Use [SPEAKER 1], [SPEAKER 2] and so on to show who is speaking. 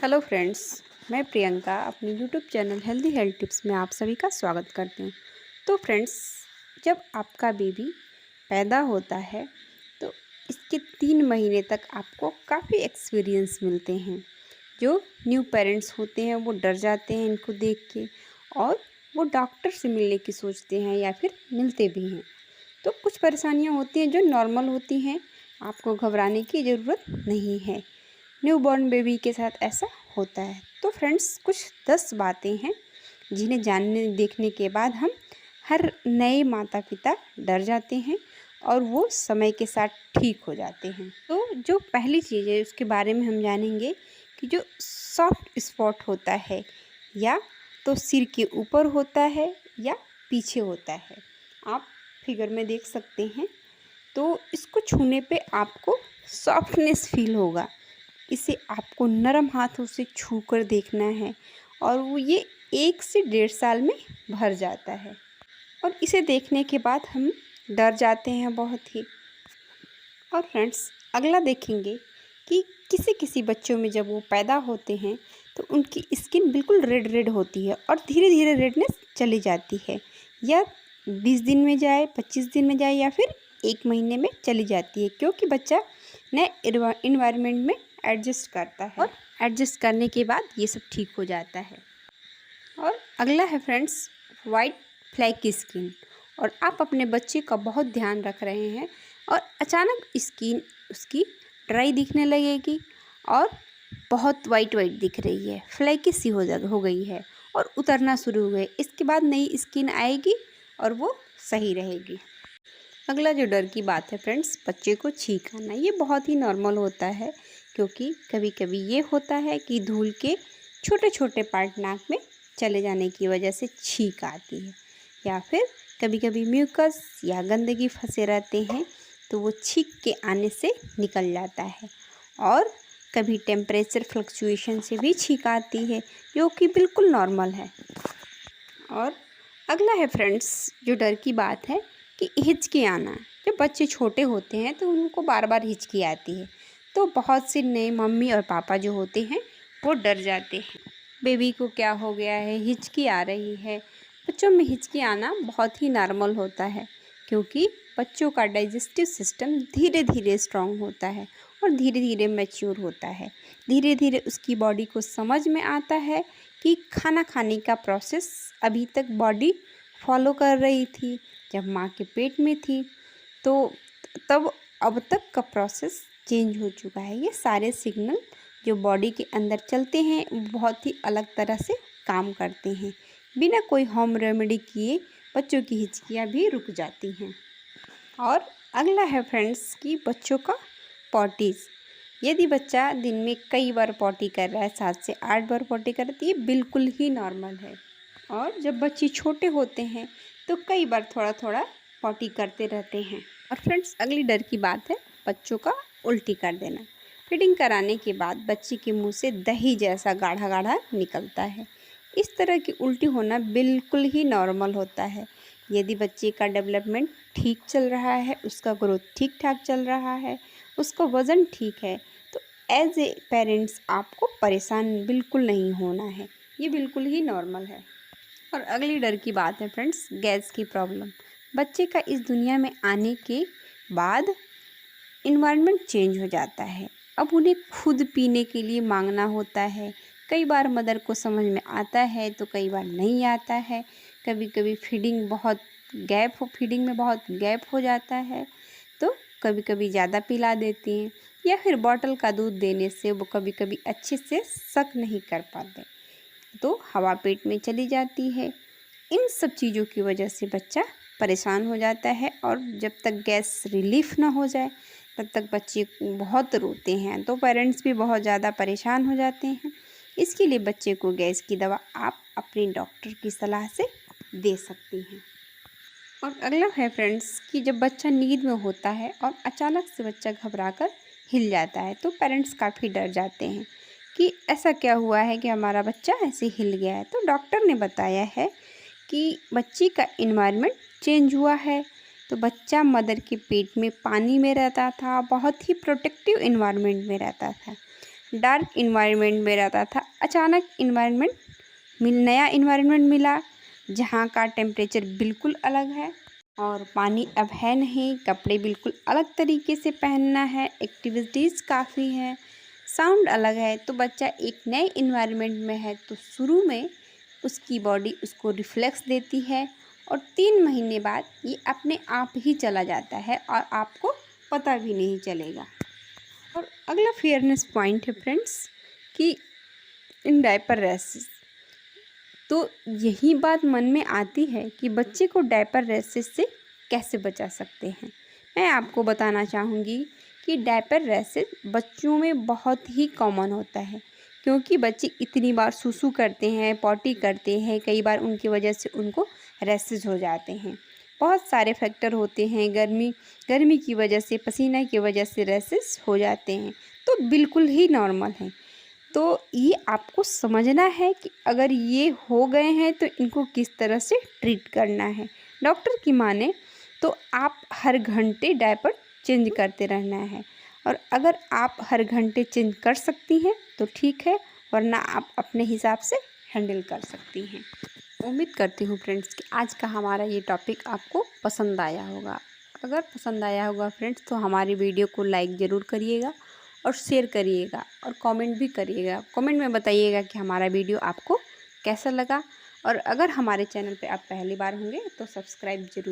[SPEAKER 1] Hello friends. मैं प्रियंका अपनी YouTube channel healthy health tips में आप सभी का स्वागत करती हूँ। तो फ्रेंड्स, जब आपका बेबी पैदा होता है तो इसके 3 महीने तक आपको काफ़ी एक्सपीरियंस मिलते हैं। जो न्यू पेरेंट्स होते हैं वो डर जाते हैं इनको देख के, और वो डॉक्टर से मिलने की सोचते हैं या फिर मिलते भी हैं। तो कुछ परेशानियाँ होती हैं जो नॉर्मल होती हैं, आपको घबराने की ज़रूरत नहीं है। न्यूबॉर्न बेबी के साथ ऐसा होता है। तो फ्रेंड्स, कुछ 10 बातें हैं जिन्हें जानने देखने के बाद हम हर नए माता पिता डर जाते हैं और वो समय के साथ ठीक हो जाते हैं। तो जो पहली चीज़ है उसके बारे में हम जानेंगे कि जो सॉफ्ट स्पॉट होता है या तो सिर के ऊपर होता है या पीछे होता है। आप फिगर में देख सकते हैं। तो इसको छूने पे आपको सॉफ्टनेस फील होगा। इसे आपको नरम हाथों से छू कर देखना है और वो ये 1 से 1.5 साल में भर जाता है, और इसे देखने के बाद हम डर जाते हैं बहुत ही। और फ्रेंड्स, अगला देखेंगे कि किसी किसी बच्चों में जब वो पैदा होते हैं तो उनकी स्किन बिल्कुल रेड रेड होती है और धीरे धीरे रेडनेस चली जाती है, या 20 दिन में जाए, 25 दिन में जाए, या फिर 1 महीने में चली जाती है, क्योंकि बच्चा नए इन्वायरमेंट में एडजस्ट करता है और एडजस्ट करने के बाद ये सब ठीक हो जाता है। और अगला है फ्रेंड्स, वाइट फ्लैकी स्किन। और आप अपने बच्चे का बहुत ध्यान रख रहे हैं और अचानक स्किन उसकी ड्राई दिखने लगेगी और बहुत वाइट वाइट दिख रही है, फ्लैकी सी हो गई है और उतरना शुरू हो गई। इसके बाद नई स्किन आएगी और वो सही रहेगी। अगला जो डर की बात है फ्रेंड्स, बच्चे को छींक आना। ये बहुत ही नॉर्मल होता है, क्योंकि कभी कभी ये होता है कि धूल के छोटे छोटे पार्ट नाक में चले जाने की वजह से छींक आती है, या फिर कभी कभी म्यूकस या गंदगी फंसे रहते हैं तो वो छींक के आने से निकल जाता है। और कभी टेम्परेचर फ्लक्चुएशन से भी छींक आती है, जो कि बिल्कुल नॉर्मल है। और अगला है फ्रेंड्स, जो डर की बात है कि हिचकी आना। जब बच्चे छोटे होते हैं तो उनको बार बार हिचकी आती है, तो बहुत से नए मम्मी और पापा जो होते हैं वो डर जाते हैं, बेबी को क्या हो गया है, हिचकी आ रही है। बच्चों में हिचकी आना बहुत ही नॉर्मल होता है, क्योंकि बच्चों का डाइजेस्टिव सिस्टम धीरे धीरे स्ट्रांग होता है और धीरे धीरे मैच्योर होता है। धीरे धीरे उसकी बॉडी को समझ में आता है कि खाना खाने का प्रोसेस अभी तक बॉडी फॉलो कर रही थी जब माँ के पेट में थी, तो तब अब तक का प्रोसेस चेंज हो चुका है। ये सारे सिग्नल जो बॉडी के अंदर चलते हैं बहुत ही अलग तरह से काम करते हैं। बिना कोई होम रेमेडी किए बच्चों की हिचकियाँ भी रुक जाती हैं। और अगला है फ्रेंड्स कि बच्चों का पॉटीज़। यदि बच्चा दिन में कई बार पॉटी कर रहा है, 7 से 8 बार पॉटी कर रहा है, तो ये बिल्कुल ही नॉर्मल है। और जब बच्चे छोटे होते हैं तो कई बार थोड़ा थोड़ा पॉटी करते रहते हैं। और फ्रेंड्स, अगली डर की बात है बच्चों का उल्टी कर देना। फीडिंग कराने के बाद बच्चे के मुंह से दही जैसा गाढ़ा गाढ़ा निकलता है। इस तरह की उल्टी होना बिल्कुल ही नॉर्मल होता है। यदि बच्चे का डेवलपमेंट ठीक चल रहा है, उसका ग्रोथ ठीक ठाक चल रहा है, उसका वज़न ठीक है, तो एज ए पेरेंट्स आपको परेशान बिल्कुल नहीं होना है। ये बिल्कुल ही नॉर्मल है। और अगली डर की बात है फ्रेंड्स, गैस की प्रॉब्लम। बच्चे का इस दुनिया में आने के बाद इन्वायरमेंट चेंज हो जाता है। अब उन्हें खुद पीने के लिए मांगना होता है। कई बार मदर को समझ में आता है तो कई बार नहीं आता है। कभी कभी फीडिंग में बहुत गैप हो जाता है, तो कभी कभी ज़्यादा पिला देती हैं, या फिर बॉटल का दूध देने से वो कभी कभी अच्छे से सक नहीं कर पाते, तो हवा पेट में चली जाती है। इन सब चीज़ों की वजह से बच्चा परेशान हो जाता है, और जब तक गैस रिलीफ ना हो जाए तब तक बच्चे बहुत रोते हैं, तो पेरेंट्स भी बहुत ज़्यादा परेशान हो जाते हैं। इसके लिए बच्चे को गैस की दवा आप अपने डॉक्टर की सलाह से दे सकती हैं। और अगला है फ्रेंड्स कि जब बच्चा नींद में होता है और अचानक से बच्चा घबराकर हिल जाता है, तो पेरेंट्स काफ़ी डर जाते हैं कि ऐसा क्या हुआ है कि हमारा बच्चा ऐसे हिल गया है। तो डॉक्टर ने बताया है कि बच्ची का इन्वायरमेंट चेंज हुआ है। तो बच्चा मदर के पेट में पानी में रहता था, बहुत ही प्रोटेक्टिव इन्वायरमेंट में रहता था, डार्क इन्वायरमेंट में रहता था। अचानक नया इन्वायरमेंट मिला जहाँ का टेम्परेचर बिल्कुल अलग है और पानी अब है नहीं, कपड़े बिल्कुल अलग तरीके से पहनना है, एक्टिविटीज़ काफ़ी है, साउंड अलग है। तो बच्चा एक नए इन्वायरमेंट में है तो शुरू में उसकी बॉडी उसको रिफ्लेक्स देती है और 3 महीने बाद ये अपने आप ही चला जाता है और आपको पता भी नहीं चलेगा। और अगला फेयरनेस पॉइंट है फ्रेंड्स कि इन डायपर रैशेस, तो यही बात मन में आती है कि बच्चे को डायपर रैशेस से कैसे बचा सकते हैं। मैं आपको बताना चाहूँगी कि डायपर रैशेस बच्चों में बहुत ही कॉमन होता है क्योंकि बच्चे इतनी बार सुसु करते हैं, पॉटी करते हैं, कई बार उनकी वजह से उनको रैशेस हो जाते हैं। बहुत सारे फैक्टर होते हैं, गर्मी की वजह से, पसीना की वजह से रैशेस हो जाते हैं, तो बिल्कुल ही नॉर्मल है। तो ये आपको समझना है कि अगर ये हो गए हैं तो इनको किस तरह से ट्रीट करना है। डॉक्टर की माने तो आप हर घंटे डायपर चेंज करते रहना है और अगर आप हर घंटे चेंज कर सकती हैं तो ठीक है, वरना आप अपने हिसाब से हैंडल कर सकती हैं। उम्मीद करती हूँ फ्रेंड्स कि आज का हमारा ये टॉपिक आपको पसंद आया होगा। अगर पसंद आया होगा फ्रेंड्स तो हमारी वीडियो को लाइक ज़रूर करिएगा और शेयर करिएगा और कमेंट भी करिएगा। कमेंट में बताइएगा कि हमारा वीडियो आपको कैसा लगा और अगर हमारे चैनल पे आप पहली बार होंगे तो सब्सक्राइब ज़रूर